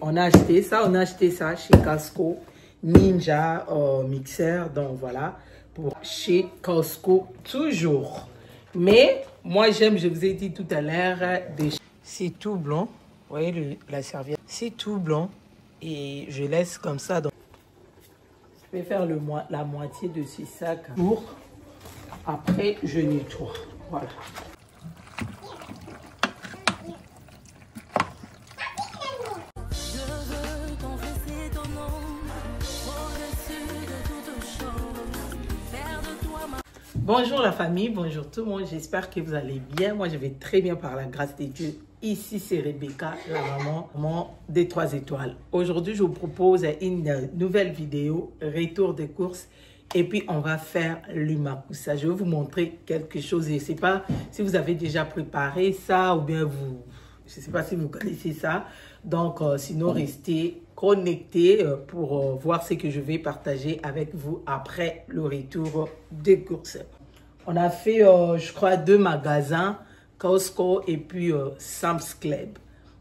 On a acheté ça chez Costco, Ninja mixeur, donc voilà, pour chez Costco toujours. Mais moi j'aime, je vous ai dit tout à l'heure, c'est tout blanc, vous voyez la serviette, c'est tout blanc et je laisse comme ça. Donc, je vais faire la moitié de ce sac pour après je nettoie, voilà. Bonjour la famille, bonjour tout le monde, j'espère que vous allez bien. Moi je vais très bien par la grâce de Dieu. Ici c'est Rebecca, la maman des 3 étoiles. Aujourd'hui je vous propose une nouvelle vidéo, retour des courses. Et puis on va faire l'Umakusa. Je vais vous montrer quelque chose. Je ne sais pas si vous avez déjà préparé ça ou bien vous, je ne sais pas si vous connaissez ça. Donc sinon restez connectés pour voir ce que je vais partager avec vous après le retour des courses. On a fait, je crois, 2 magasins, Costco et puis Sam's Club.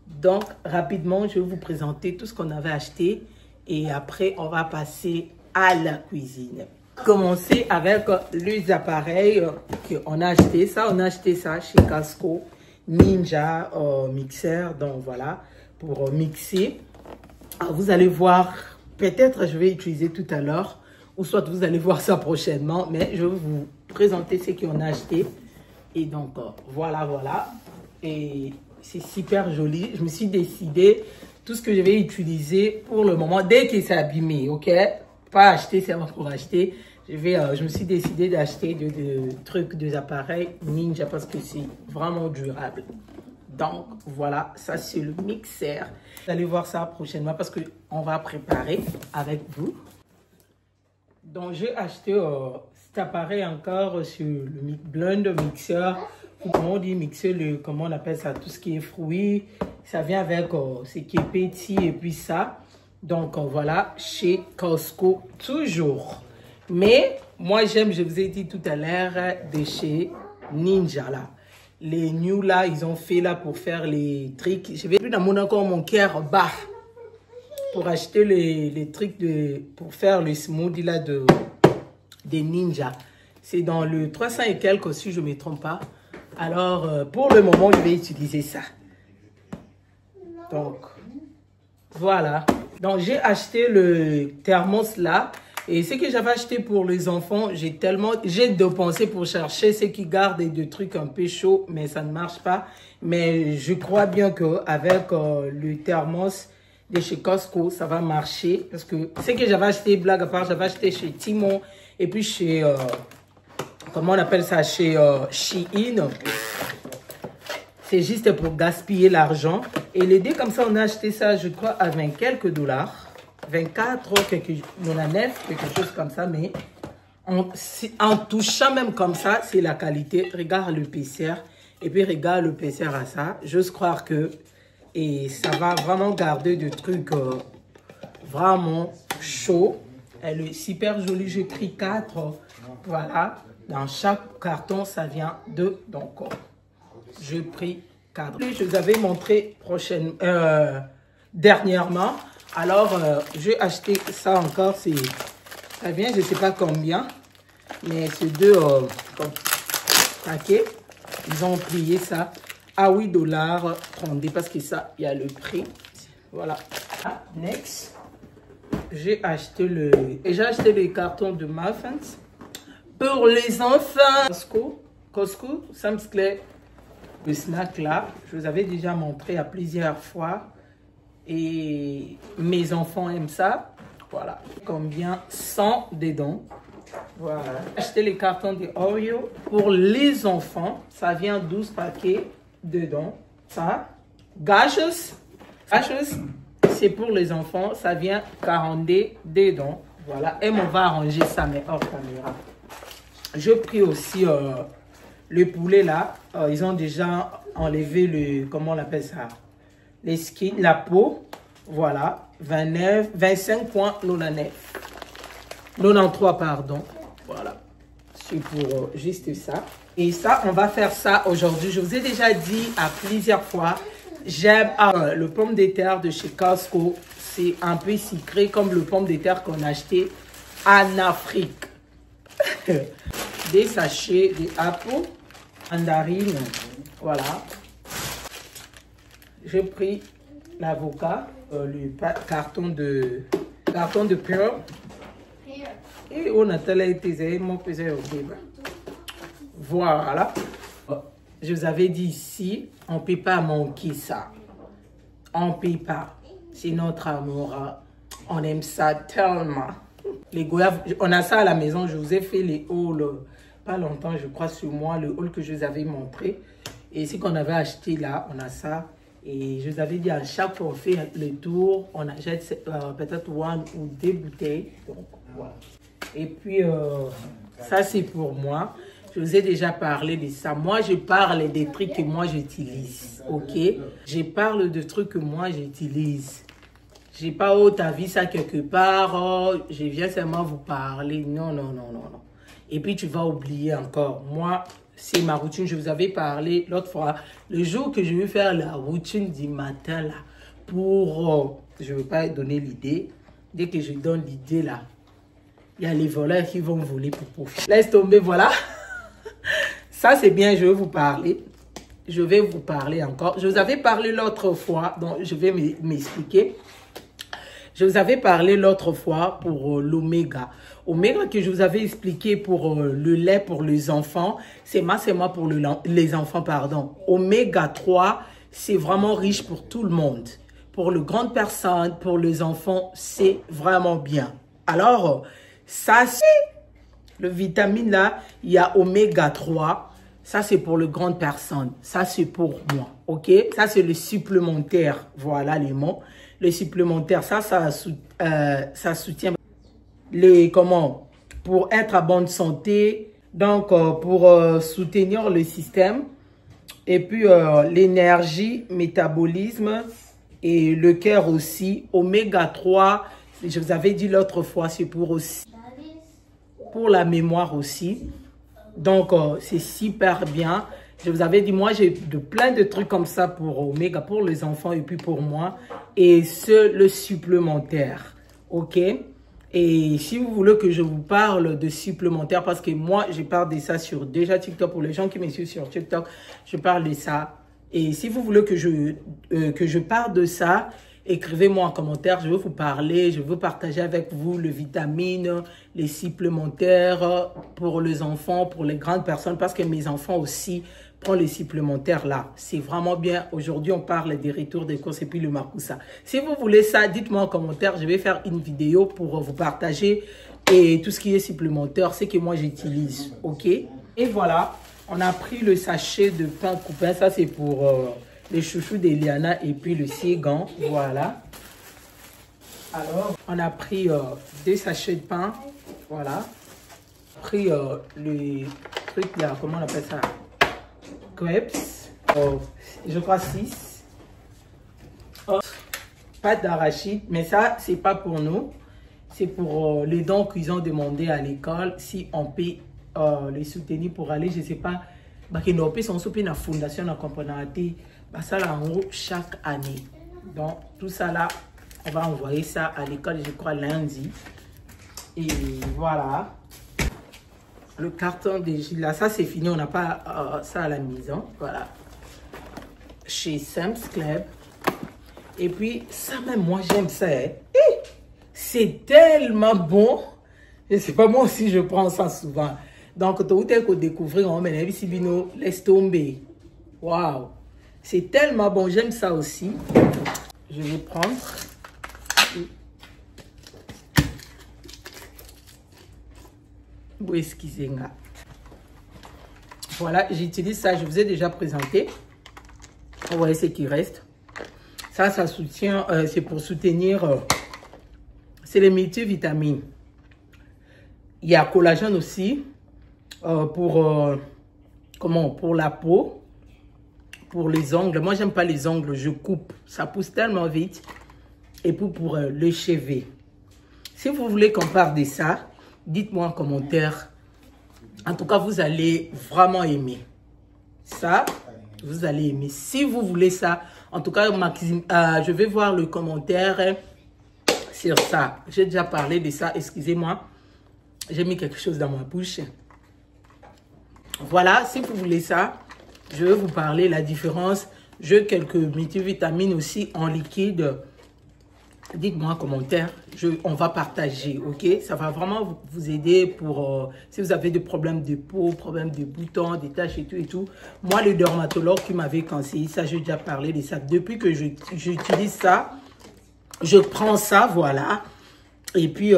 Donc, rapidement, je vais vous présenter tout ce qu'on avait acheté et après, on va passer à la cuisine. Commencer avec les appareils qu'on a acheté. On a acheté ça chez Costco, Ninja mixeur, donc voilà, pour mixer. Alors, vous allez voir, peut-être je vais utiliser tout à l'heure, ou soit vous allez voir ça prochainement, mais je vais vous présenter ce qu'on a acheté. Et donc, voilà. Et c'est super joli. Je me suis décidé, tout ce que je vais utiliser pour le moment, dès qu'il s'est abîmé, ok? Pas acheter seulement pour acheter. Je me suis décidé d'acheter des appareils Ninja parce que c'est vraiment durable. Donc, voilà, ça c'est le mixeur. Vous allez voir ça prochainement parce qu'on va préparer avec vous. Donc, j'ai acheté cet appareil encore sur le blend mixeur. Comment on dit mixer, comment on appelle ça, tout ce qui est fruits. Ça vient avec ce qui est petit et puis ça. Donc, voilà, chez Costco toujours. Mais, moi j'aime, je vous ai dit tout à l'heure, de chez Ninja là. Les new là, ils ont fait là pour faire les trucs. Je vais plus dans mon cœur bas pour acheter les trucs pour faire le smoothie là des Ninja. C'est dans le 300 et quelques si je ne me trompe pas. Alors pour le moment, je vais utiliser ça. Donc voilà. Donc j'ai acheté le thermos là. Et ce que j'avais acheté pour les enfants, j'ai dépensé pour chercher ce qui garde des trucs un peu chauds, mais ça ne marche pas. Mais je crois bien qu'avec le thermos de chez Costco, ça va marcher. Parce que ce que j'avais acheté, blague à part, j'avais acheté chez Timon et puis chez, comment on appelle ça, chez Shein. C'est juste pour gaspiller l'argent. Et les deux, comme ça, on a acheté ça, je crois, à 20 quelques dollars. 24, quelque chose comme ça, mais en touchant même comme ça, c'est la qualité. Regarde l'épaisseur et puis regarde l'épaisseur à ça. J'ose croire que ça va vraiment garder des trucs vraiment chauds. Elle est super jolie, j'ai pris 4, voilà. Dans chaque carton, ça vient de, donc j'ai pris 4. Je vous avais montré dernièrement. Alors, j'ai acheté ça encore, ça vient, je ne sais pas combien, mais c'est 2 paquets. Ils ont plié ça à 8,30 $ parce que ça, il y a le prix. Voilà. Next, j'ai acheté les cartons de muffins pour les enfants. Costco, Sam's Club, le snack là, je vous avais déjà montré à plusieurs fois. Et mes enfants aiment ça. Voilà. Combien 100 dedans. Voilà. J'ai acheté les cartons de Oreo pour les enfants. Ça vient 12 paquets dedans. Ça. Gâches, c'est pour les enfants. Ça vient 42 dedans. Voilà. Et on va arranger ça, mais hors caméra. J'ai pris aussi le poulet là. Ils ont déjà enlevé comment on appelle ça? Les skins, la peau, voilà, 25,99. 93, pardon. Voilà, c'est pour juste ça. Et ça, on va faire ça aujourd'hui. Je vous ai déjà dit à plusieurs fois J'aime le pomme de terre de chez Costco. C'est un peu sucré comme le pomme de terre qu'on a acheté en Afrique. Des sachets de apple, mandarine. Voilà. J'ai pris l'avocat, le carton de Pearl. Et on a été mon plaisir. Voilà. Je vous avais dit ici, on ne peut pas manquer ça. On ne peut pas. C'est notre amour. On aime ça tellement. Les goyaves, on a ça à la maison. Je vous ai fait les hauls, pas longtemps, je crois, sur moi, le haul que je vous avais montré. Et ce qu'on avait acheté là, on a ça. Et je vous avais dit, à chaque fois qu'on fait le tour, on achète peut-être une ou deux bouteilles. Donc, voilà. Et puis, ça, c'est pour moi. Je vous ai déjà parlé de ça. Moi, je parle des trucs que moi, j'utilise. OK? Je parle de trucs que moi, j'utilise. Je n'ai pas, oh, t'as vu ça quelque part. Oh, je viens seulement vous parler. Non, non, non, non, non. Et puis, tu vas oublier encore. Moi, c'est ma routine. Je vous avais parlé l'autre fois. Le jour que je vais faire la routine du matin, là, pour... je ne veux pas donner l'idée. Dès que je donne l'idée, là, il y a les voleurs qui vont voler pour profiter. Laisse tomber, voilà. Ça, c'est bien, je vais vous parler. Je vais vous parler encore. Je vous avais parlé l'autre fois, donc je vais m'expliquer. Je vous avais parlé l'autre fois pour l'oméga. Oméga que je vous avais expliqué pour le lait pour les enfants. C'est moi pour les enfants, pardon. Oméga 3, c'est vraiment riche pour tout le monde. Pour les grandes personnes, pour les enfants, c'est vraiment bien. Alors, ça, c'est le vitamine là, il y a oméga 3. Ça, c'est pour les grandes personnes. Ça, c'est pour moi. OK? Ça, c'est le supplémentaire. Voilà les mots. Le supplémentaire, ça soutient les, comment? Pour être à bonne santé. Donc, pour soutenir le système. Et puis, l'énergie, métabolisme et le cœur aussi. Oméga 3, je vous avais dit l'autre fois, c'est pour aussi. Pour la mémoire aussi. Donc, c'est super bien. Je vous avais dit, moi, j'ai plein de trucs comme ça pour Oméga, pour les enfants et puis pour moi. Et le supplémentaire. OK? Et si vous voulez que je vous parle de supplémentaire, parce que moi, je parle de ça sur déjà TikTok. Pour les gens qui me suivent sur TikTok, je parle de ça. Et si vous voulez que je parle de ça, écrivez-moi en commentaire, je vais vous parler, je veux partager avec vous les vitamines, les supplémentaires pour les enfants, pour les grandes personnes, parce que mes enfants aussi prennent les supplémentaires là. C'est vraiment bien. Aujourd'hui, on parle des retours des courses et puis le Makusa. Si vous voulez ça, dites-moi en commentaire, je vais faire une vidéo pour vous partager et tout ce qui est supplémentaire, c'est que moi j'utilise. OK? Et voilà, on a pris le sachet de pain coupé, ça c'est pour... les chouchous d'Eliana et puis le Siegan, voilà. Alors, on a pris des sachets de pain, voilà. On a pris le truc là, comment on appelle ça? Crêpes, je crois 6. Pâte d'arachide, mais ça, c'est pas pour nous. C'est pour les dons qu'ils ont demandé à l'école, si on peut les soutenir pour aller, je sais pas, qu'ils n'ont pas son soupir dans la fondation, dans la compagnie. Ça là en haut chaque année. Donc tout ça là, on va envoyer ça à l'école, je crois lundi. Et voilà. Le carton de Gilles là, ça c'est fini, on n'a pas ça à la maison. Voilà. Chez Sam's Club. Et puis ça même, moi j'aime ça. Hein. C'est tellement bon. Et c'est pas moi aussi je prends ça souvent. Donc tout est qu'on découvrir, on met ici bino, laisse tomber. Waouh. C'est tellement bon, j'aime ça aussi. Je vais prendre. Vous excusez-moi. Voilà, j'utilise ça, je vous ai déjà présenté. Vous voyez ce qui reste. Ça soutient, c'est pour soutenir, c'est les multivitamines. Il y a collagène aussi, pour la peau. Pour les ongles, moi j'aime pas les ongles, je coupe, ça pousse tellement vite. Et puis pour les cheveux, si vous voulez qu'on parle de ça, dites-moi en commentaire. En tout cas, vous allez vraiment aimer ça, vous allez aimer. Si vous voulez ça, En tout cas, je vais voir le commentaire sur ça. J'ai déjà parlé de ça, excusez-moi. J'ai mis quelque chose dans ma bouche. Voilà, si vous voulez ça, je vais vous parler la différence. J'ai quelques multivitamines aussi en liquide. Dites-moi en commentaire, on va partager, ok? Ça va vraiment vous aider pour, si vous avez des problèmes de peau, problèmes de boutons, des taches et tout. Moi, le dermatologue qui m'avait conseillé ça, j'ai déjà parlé de ça. Depuis que j'utilise ça, je prends ça, voilà. Et puis,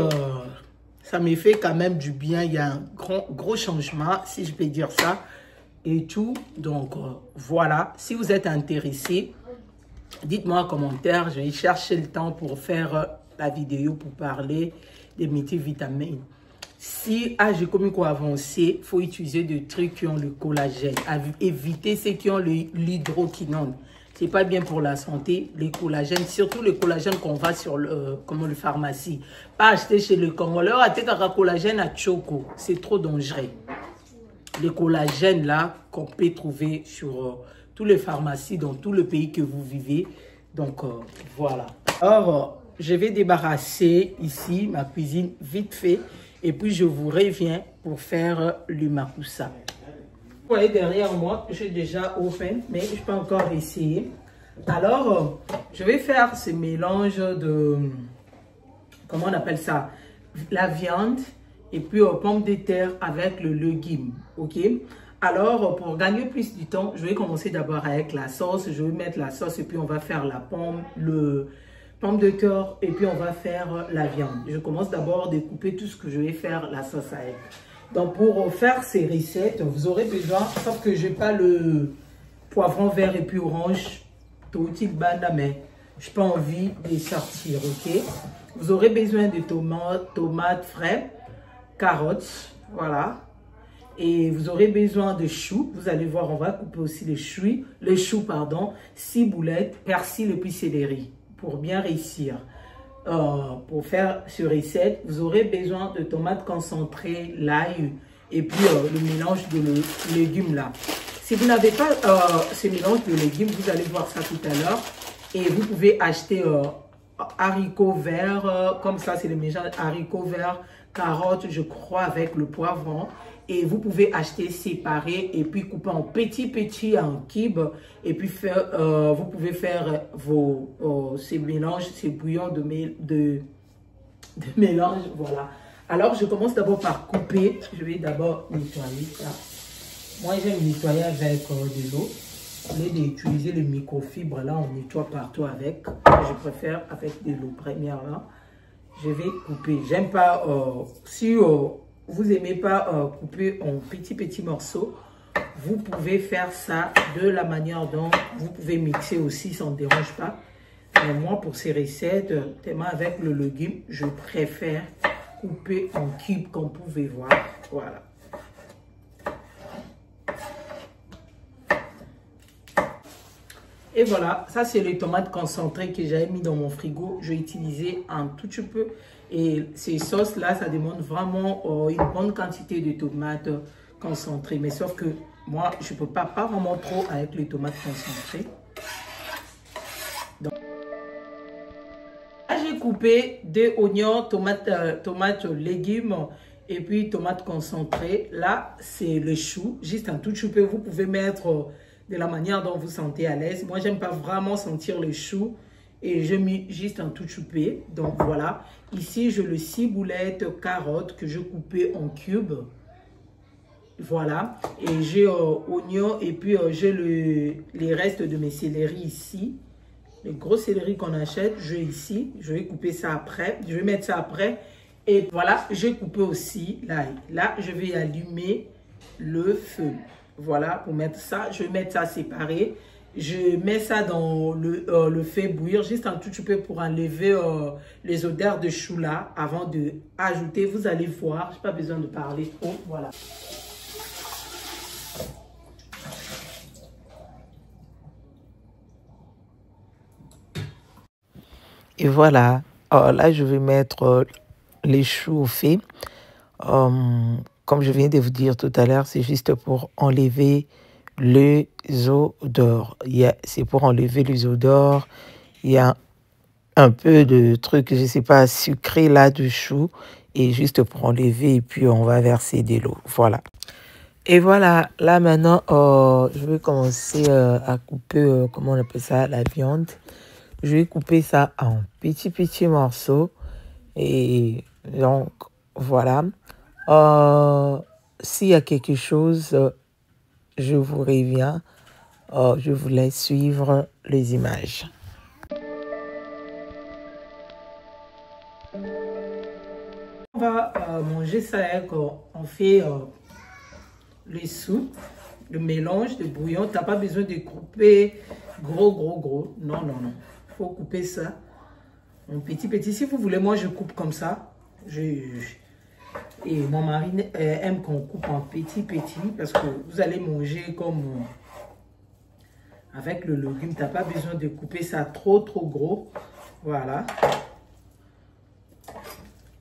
ça me fait quand même du bien. Il y a un gros changement, si je peux dire ça, et tout. Donc, voilà. Si vous êtes intéressé, dites-moi en commentaire. Je vais chercher le temps pour faire la vidéo pour parler des multivitamines. Si j'ai commis quoi avancer, il faut utiliser des trucs qui ont le collagène. Éviter ceux qui ont l'hydroquinone. Ce n'est pas bien pour la santé, les collagènes, surtout les collagènes qu'on va sur le pharmacie. Pas acheter chez le Congolais, acheter un collagène à Choco. C'est trop dangereux. Les collagènes là qu'on peut trouver sur toutes les pharmacies dans tout le pays que vous vivez. Donc voilà. Alors, je vais débarrasser ici ma cuisine vite fait. Et puis je vous reviens pour faire le makoussa. Vous voyez derrière moi, j'ai déjà ouvert, mais je peux encore essayer. Alors, je vais faire ce mélange de, comment on appelle ça, la viande et puis pommes de terre avec le légume, ok? Alors, pour gagner plus du temps, je vais commencer d'abord avec la sauce. Je vais mettre la sauce et puis on va faire la pomme, pomme de terre et puis on va faire la viande. Je commence d'abord de couper tout ce que je vais faire la sauce avec. Donc, pour faire ces recettes, vous aurez besoin, sauf que je n'ai pas le poivron vert et puis orange, tout de banda, mais je n'ai pas envie de sortir, ok? Vous aurez besoin de tomates frais, carottes, voilà. Et vous aurez besoin de choux. Vous allez voir, on va couper aussi les choux, pardon, 6 boulettes, persil et puis céleri, pour bien réussir. Pour faire ce recette, vous aurez besoin de tomates concentrées, l'ail et puis le mélange de légumes là. Si vous n'avez pas ce mélange de légumes, vous allez voir ça tout à l'heure. Et vous pouvez acheter haricots verts, comme ça c'est le mélange haricots verts, carottes, je crois, avec le poivron. Et vous pouvez acheter séparé et puis couper en petits en cubes. Et puis vous pouvez faire ces mélanges, ces bouillons de mélange. Voilà. Alors, je commence d'abord par couper. Je vais d'abord nettoyer ça. Moi, j'aime nettoyer avec de l'eau. Au lieu d'utiliser les microfibres, là, on nettoie partout avec. Je préfère avec de l'eau. Premièrement, je vais couper. J'aime pas, si vous n'aimez pas couper en petits morceaux, vous pouvez faire ça de la manière dont vous pouvez mixer aussi, ça ne dérange pas. Mais moi, pour ces recettes, tellement avec le légume, je préfère couper en cubes, comme vous pouvez voir. Voilà. Et voilà, ça c'est les tomates concentrées que j'avais mis dans mon frigo. Je vais utiliser un tout petit peu. Et ces sauces-là, ça demande vraiment une bonne quantité de tomates concentrées. Mais sauf que moi, je ne peux pas vraiment trop avec les tomates concentrées. Donc, là, j'ai coupé 2 oignons, tomates, légumes et puis tomates concentrées. Là, c'est le chou, juste un tout petit peu. Vous pouvez mettre de la manière dont vous sentez à l'aise. Moi, j'aime pas vraiment sentir le chou. Et je mets juste un tout petit peu. Donc voilà. Ici, j'ai le 6 boulettes carottes que je coupais en cubes. Voilà. Et j'ai oignon et puis j'ai les restes de mes céleris ici. Les gros céleris qu'on achète, j'ai ici. Je vais couper ça après. Je vais mettre ça après. Et voilà, j'ai coupé aussi l'ail. Là, je vais allumer le feu. Voilà, pour mettre ça. Je vais mettre ça séparé. Je mets ça dans le feu bouillir juste un tout petit peu pour enlever les odeurs de chou là avant de ajouter. Vous allez voir, je n'ai pas besoin de parler trop. Voilà. Et voilà. Alors là, je vais mettre les choux au feu. Comme je viens de vous dire tout à l'heure, c'est juste pour enlever les odeurs. C'est pour enlever les odeurs. Il y a un peu de trucs, je ne sais pas, sucré là-dessous. Et juste pour enlever, et puis on va verser de l'eau. Voilà. Et voilà, là maintenant, je vais commencer à couper, comment on appelle ça, la viande. Je vais couper ça en petits morceaux. Et donc, voilà. S'il y a quelque chose, je vous reviens. Je vous laisse suivre les images. On va manger ça avec, on fait les sous, le mélange de bouillon. Tu n'as pas besoin de couper gros. Non. Il faut couper ça en petit. Si vous voulez, moi je coupe comme ça. Et mon mari aime qu'on coupe en petit parce que vous allez manger comme avec le légume. Tu n'as pas besoin de couper ça trop gros. Voilà.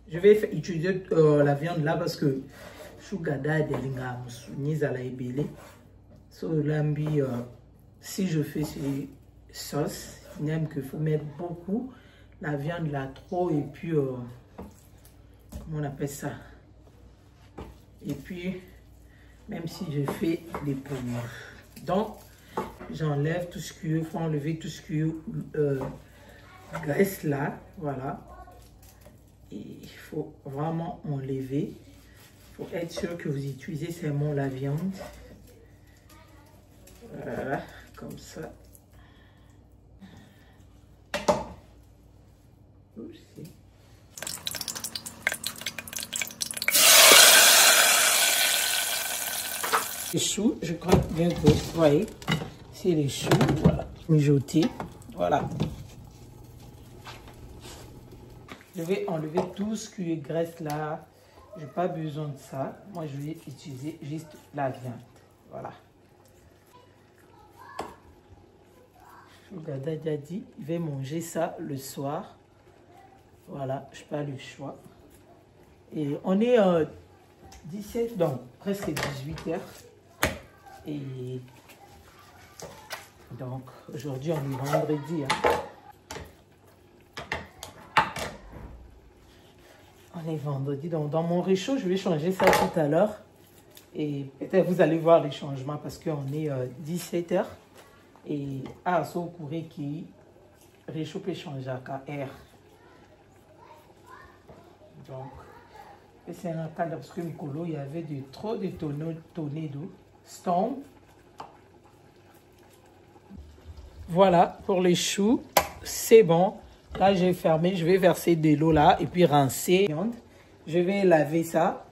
Je vais utiliser la viande là parce que si je fais ces sauces, il n'aime qu'il faut mettre beaucoup la viande là trop et puis comment on appelle ça, et puis même si je fais des pommes, donc j'enlève tout ce qu'il faut enlever, tout ce qui graisse là, voilà. Et il faut vraiment enlever. Il faut être sûr que vous utilisez seulement la viande. Voilà, comme ça. Aussi. Les choux, je crois bien que vous voyez, c'est les choux, voilà, mijotés, voilà. Je vais enlever tout ce qui est graisse là. Je n'ai pas besoin de ça. Moi, je vais utiliser juste la viande. Voilà. Gada a dit, il va manger ça le soir. Voilà, je n'ai pas le choix. Et on est 17, donc presque 18 heures. Et donc, aujourd'hui, on est vendredi. Hein. On est vendredi, donc dans mon réchaud, je vais changer ça tout à l'heure. Et peut-être vous allez voir les changements parce qu'on est 17 h. Et à ce courrier qui réchaud peut changer à KR. Donc, c'est un cas parce que il y avait trop de tornado, storm. Voilà pour les choux, c'est bon. Là, j'ai fermé, je vais verser de l'eau là et puis rincer. Je vais laver ça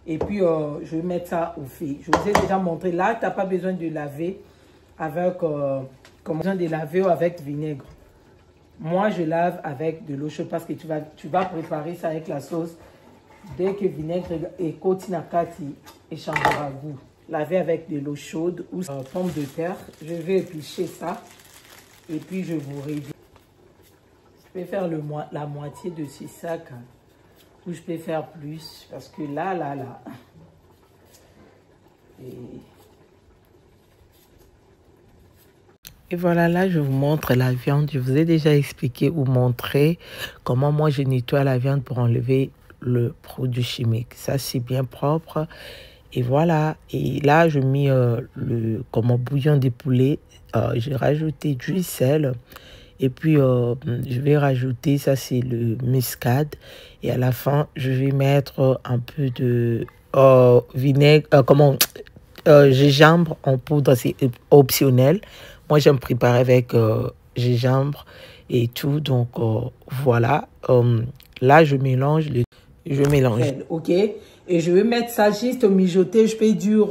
et puis je vais mettre ça au feu. Je vous ai déjà montré là, tu n'as pas besoin de laver avec, avec vinaigre. Moi, je lave avec de l'eau chaude parce que tu vas préparer ça avec la sauce. Dès que vinaigre et kotinakati échangera goût. Laver avec de l'eau chaude ou pomme de terre. Je vais éplucher ça. Et puis, je vous réduis. Je peux faire la moitié de ce sac. Hein, ou je peux faire plus. Parce que là. Et voilà, là, je vous montre la viande. Je vous ai déjà expliqué ou montré comment moi, je nettoie la viande pour enlever le produit chimique. Ça, c'est bien propre. Et voilà. Et là, je mets le bouillon de poulet. J'ai rajouté du sel. Et puis, je vais rajouter, ça c'est le muscade. Et à la fin, je vais mettre un peu de vinaigre, gingembre en poudre, c'est optionnel. Moi, j'aime préparer avec gingembre et tout. Donc, voilà. Là, je mélange. OK. Et je vais mettre ça juste mijoter. Je peux dire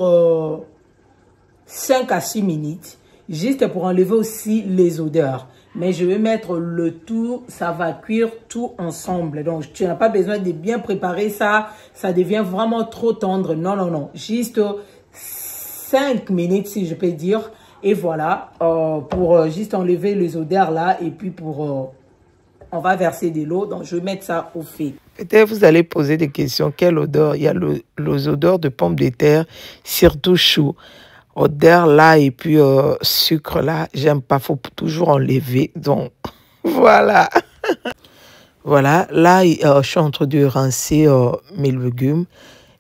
5 à 6 minutes. Juste pour enlever aussi les odeurs. Mais je vais mettre le tout, ça va cuire tout ensemble. Donc, tu n'as pas besoin de bien préparer ça. Ça devient vraiment trop tendre. Non. Juste 5 minutes, si je peux dire. Et voilà, pour juste enlever les odeurs là. Et puis pour On va verser de l'eau, donc je vais mettre ça au fait. Peut-être vous allez poser des questions. Quelle odeur? Il y a les odeurs de pommes de terre, surtout chou. Odeur là et puis sucre là, j'aime pas. Faut toujours enlever. Donc voilà. Voilà, là, je suis en train de rincer mes légumes.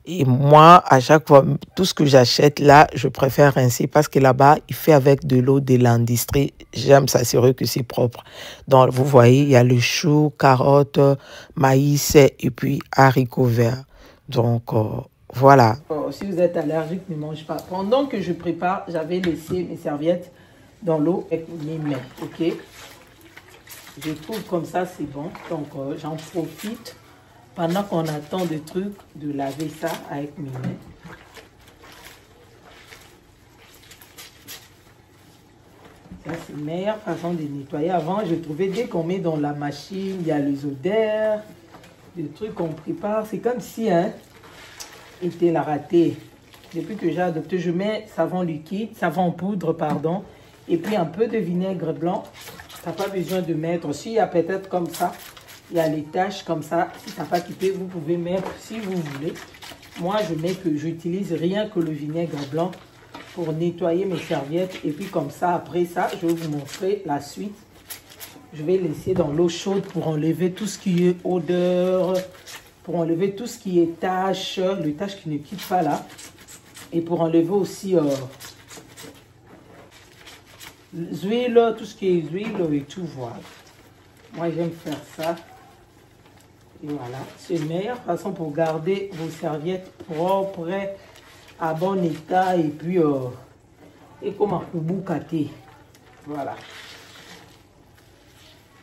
Et moi, à chaque fois, tout ce que j'achète là, je préfère rincer parce que là-bas, il fait avec de l'eau de l'industrie. J'aime s'assurer que c'est propre. Donc, vous voyez, il y a le chou, carottes, maïs et puis haricots verts. Donc, voilà. Si vous êtes allergique, ne mangez pas. Pendant que je prépare, j'avais laissé mes serviettes dans l'eau avec mes mains, ok? Je trouve comme ça, c'est bon. Donc, j'en profite pendant qu'on attend des trucs de laver ça avec mes mains. Ça, c'est la meilleure façon de nettoyer. Avant, je trouvais dès qu'on met dans la machine, il y a les odeurs, des trucs qu'on prépare. C'est comme si, hein, était la ratée. Depuis que j'ai adopté, je mets savon liquide, savon en poudre, pardon, et puis un peu de vinaigre blanc. Tu n'as pas besoin de mettre. S'il y a peut-être comme ça, il y a les taches comme ça. Si tu n'as pas quitté, vous pouvez mettre si vous voulez. Moi, je mets que j'utilise rien que le vinaigre blanc pour nettoyer mes serviettes. Et puis comme ça, après ça, je vais vous montrer la suite. Je vais laisser dans l'eau chaude pour enlever tout ce qui est odeur, pour enlever tout ce qui est taches, les taches qui ne quittent pas là. Et pour enlever aussi l'huile, tout ce qui est huile et tout, voilà. Moi, j'aime faire ça. Et voilà, c'est la meilleure façon pour garder vos serviettes propres, à bon état et puis et comme un koubou kate. Voilà.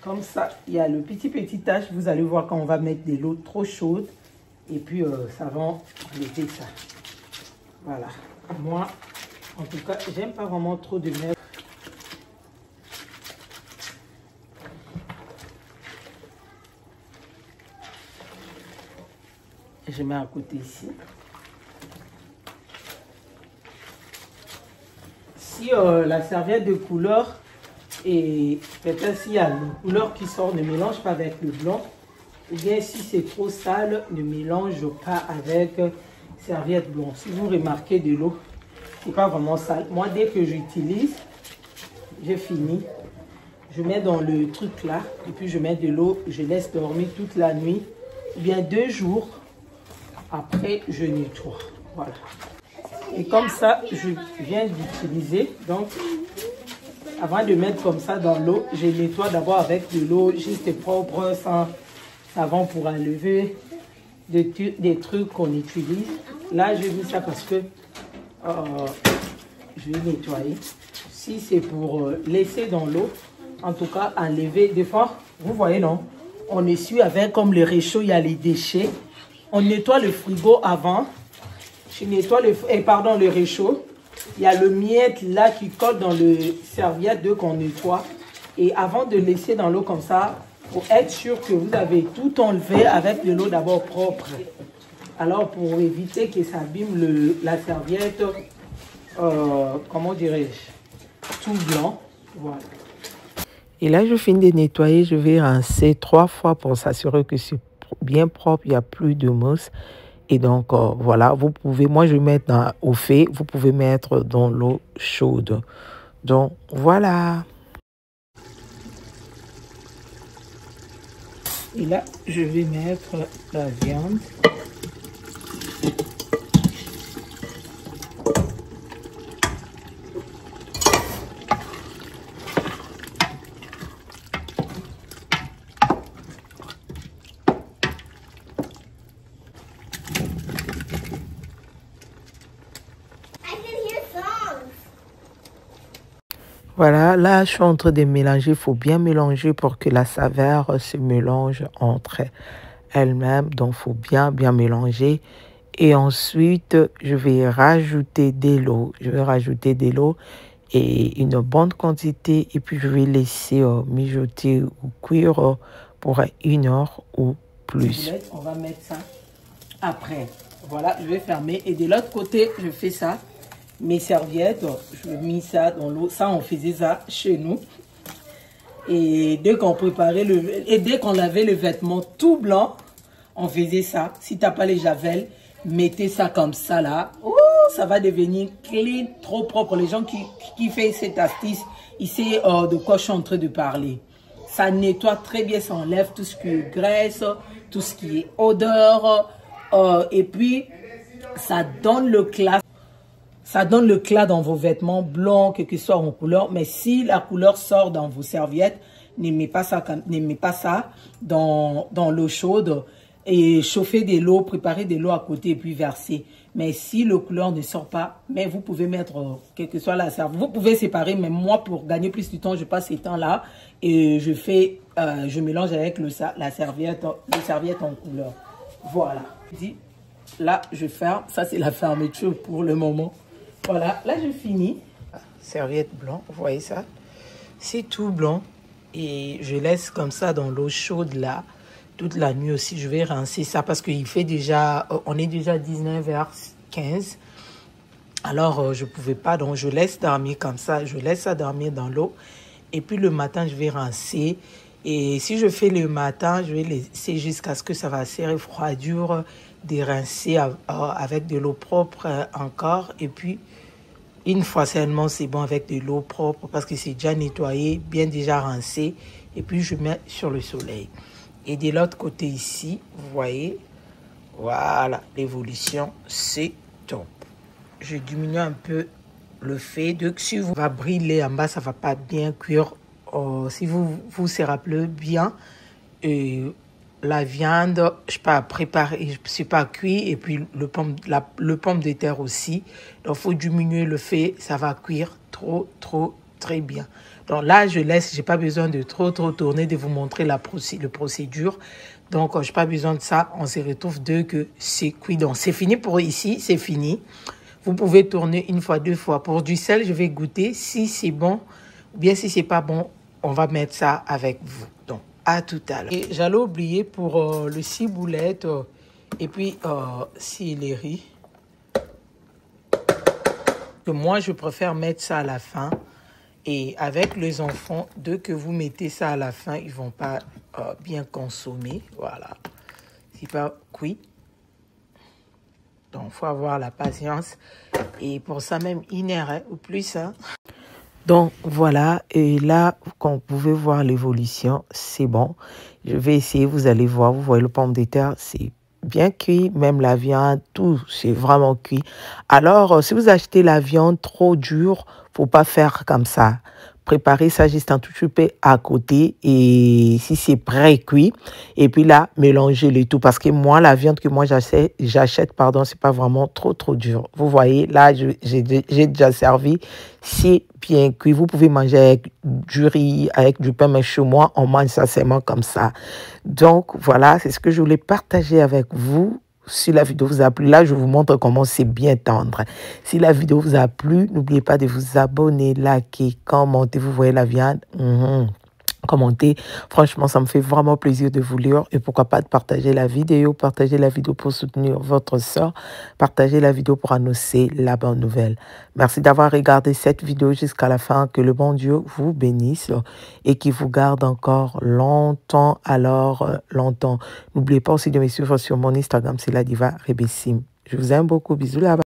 Comme ça, il y a le petit tache. Vous allez voir quand on va mettre de l'eau trop chaude et puis ça va enlever ça. Voilà. Moi, en tout cas, j'aime pas vraiment trop de mettre. Je mets à côté ici. Si la serviette de couleur et peut-être s'il y a une couleur qui sort, ne mélange pas avec le blanc. Ou bien si c'est trop sale, ne mélange pas avec serviette blanche. Si vous remarquez de l'eau, c'est pas vraiment sale. Moi, dès que j'utilise, j'ai fini. Je mets dans le truc là et puis je mets de l'eau. Je laisse dormir toute la nuit. Ou bien 2 jours. Après, je nettoie. Voilà. Et comme ça, je viens d'utiliser. Donc, avant de mettre comme ça dans l'eau, je nettoie d'abord avec de l'eau juste propre, sans savon pour enlever des trucs qu'on utilise. Là, j'ai mis ça parce que je vais nettoyer. Si c'est pour laisser dans l'eau, en tout cas, enlever. Des fois, vous voyez, non? On essuie avec comme le réchaud, il y a les déchets. On nettoie le frigo avant. Je nettoie le réchaud. Il y a le miette là qui colle dans le serviette de qu'on nettoie. Et avant de laisser dans l'eau comme ça, pour être sûr que vous avez tout enlevé avec de l'eau d'abord propre. Alors pour éviter que ça abîme la serviette, comment dirais-je, tout blanc. Voilà. Et là, je finis de nettoyer. Je vais rincer 3 fois pour s'assurer que c'est bien propre, il n'y a plus de mousse. Et donc, voilà, vous pouvez, moi je vais mettre au fait, vous pouvez mettre dans l'eau chaude. Donc, voilà. Et là, je vais mettre la viande. Voilà, là, je suis en train de mélanger. Il faut bien mélanger pour que la saveur se mélange entre elles-mêmes. Donc, il faut bien mélanger. Et ensuite, je vais rajouter de l'eau. Je vais rajouter de l'eau et une bonne quantité. Et puis, je vais laisser mijoter ou cuire pour 1 heure ou plus. On va mettre ça après. Voilà, je vais fermer. Et de l'autre côté, je fais ça. Mes serviettes, je mets ça dans l'eau. Ça, on faisait ça chez nous. Et dès qu'on préparait dès qu'on lavait le vêtement tout blanc, on faisait ça. Si tu n'as pas les javels, mettez ça comme ça là. Oh, ça va devenir clean, trop propre. Les gens qui font cette astuce, ils savent de quoi je suis en train de parler. Ça nettoie très bien, ça enlève tout ce qui est graisse, tout ce qui est odeur. Et puis, ça donne le classe. Ça donne le classe dans vos vêtements blancs, quel que soit en couleur. Mais si la couleur sort dans vos serviettes, n'aimez pas ça dans l'eau chaude. Et chauffez de l'eau, préparez de l'eau à côté et puis versez. Mais si le couleur ne sort pas, mais vous pouvez mettre, quel que soit la serviette. Vous pouvez séparer, mais moi, pour gagner plus de temps, je passe ces temps-là et je mélange avec la serviette en couleur. Voilà. Là, je ferme. Ça, c'est la fermeture pour le moment. Voilà, là, je finis. Serviette blanc, vous voyez ça? C'est tout blanc. Et je laisse comme ça dans l'eau chaude, là. Toute la nuit aussi, je vais rincer ça parce qu'il fait déjà, on est déjà 19h15. Alors, je ne pouvais pas, donc je laisse dormir comme ça. Je laisse ça dormir dans l'eau. Et puis, le matin, je vais rincer. Et si je fais le matin, je vais laisser jusqu'à ce que ça va assez refroidir, dérincer avec de l'eau propre encore. Et puis, une fois seulement, c'est bon avec de l'eau propre parce que c'est déjà nettoyé, bien déjà rincé. Et puis, je mets sur le soleil. Et de l'autre côté ici, vous voyez, voilà, l'évolution, c'est top. Je diminue un peu le fait de que si vous va briller en bas, ça ne va pas bien cuire. Si vous vous rappelez bien, la viande, je ne suis pas préparée, je ne suis pas cuit, et puis le pomme de terre aussi. Donc, il faut diminuer le fait, ça va cuire très bien. Donc là, je laisse, je n'ai pas besoin de trop tourner, de vous montrer la procédure. Donc, je n'ai pas besoin de ça. On se retrouve dès que c'est cuit. Donc, c'est fini pour ici, c'est fini. Vous pouvez tourner une fois, deux fois. Pour du sel, je vais goûter. Si c'est bon, ou bien si c'est pas bon, on va mettre ça avec vous. Donc, à tout à l'heure. Et j'allais oublier pour le ciboulette et puis céleri. Moi, je préfère mettre ça à la fin. Et avec les enfants, dès que vous mettez ça à la fin, ils ne vont pas bien consommer. Voilà. C'est pas cuit. Donc, il faut avoir la patience. Et pour ça, même une heure ou plus. Hein. Donc, voilà. Et là, quand vous pouvez voir l'évolution, c'est bon. Je vais essayer, vous allez voir. Vous voyez le pomme de terre, c'est bien cuit. Même la viande, tout, c'est vraiment cuit. Alors, si vous achetez la viande trop dure, faut pas faire comme ça. Préparez ça juste un tout petit peu à côté et si c'est pré-cuit et puis là mélangez le tout parce que moi la viande que moi j'achète pardon, c'est pas vraiment trop dur. Vous voyez là j'ai déjà servi, c'est bien cuit. Vous pouvez manger avec du riz, avec du pain, mais chez moi on mange ça seulement comme ça. Donc voilà, c'est ce que je voulais partager avec vous. Si la vidéo vous a plu, là, je vous montre comment c'est bien tendre. Si la vidéo vous a plu, n'oubliez pas de vous abonner, liker, commenter. Vous voyez la viande, commentez. Franchement, ça me fait vraiment plaisir de vous lire. Et pourquoi pas de partager la vidéo. Partagez la vidéo pour soutenir votre soeur. Partagez la vidéo pour annoncer la bonne nouvelle. Merci d'avoir regardé cette vidéo jusqu'à la fin. Que le bon Dieu vous bénisse et qu'il vous garde encore longtemps. Alors, longtemps. N'oubliez pas aussi de me suivre sur mon Instagram, c'est la diva Rebessim. Je vous aime beaucoup. Bisous là-bas.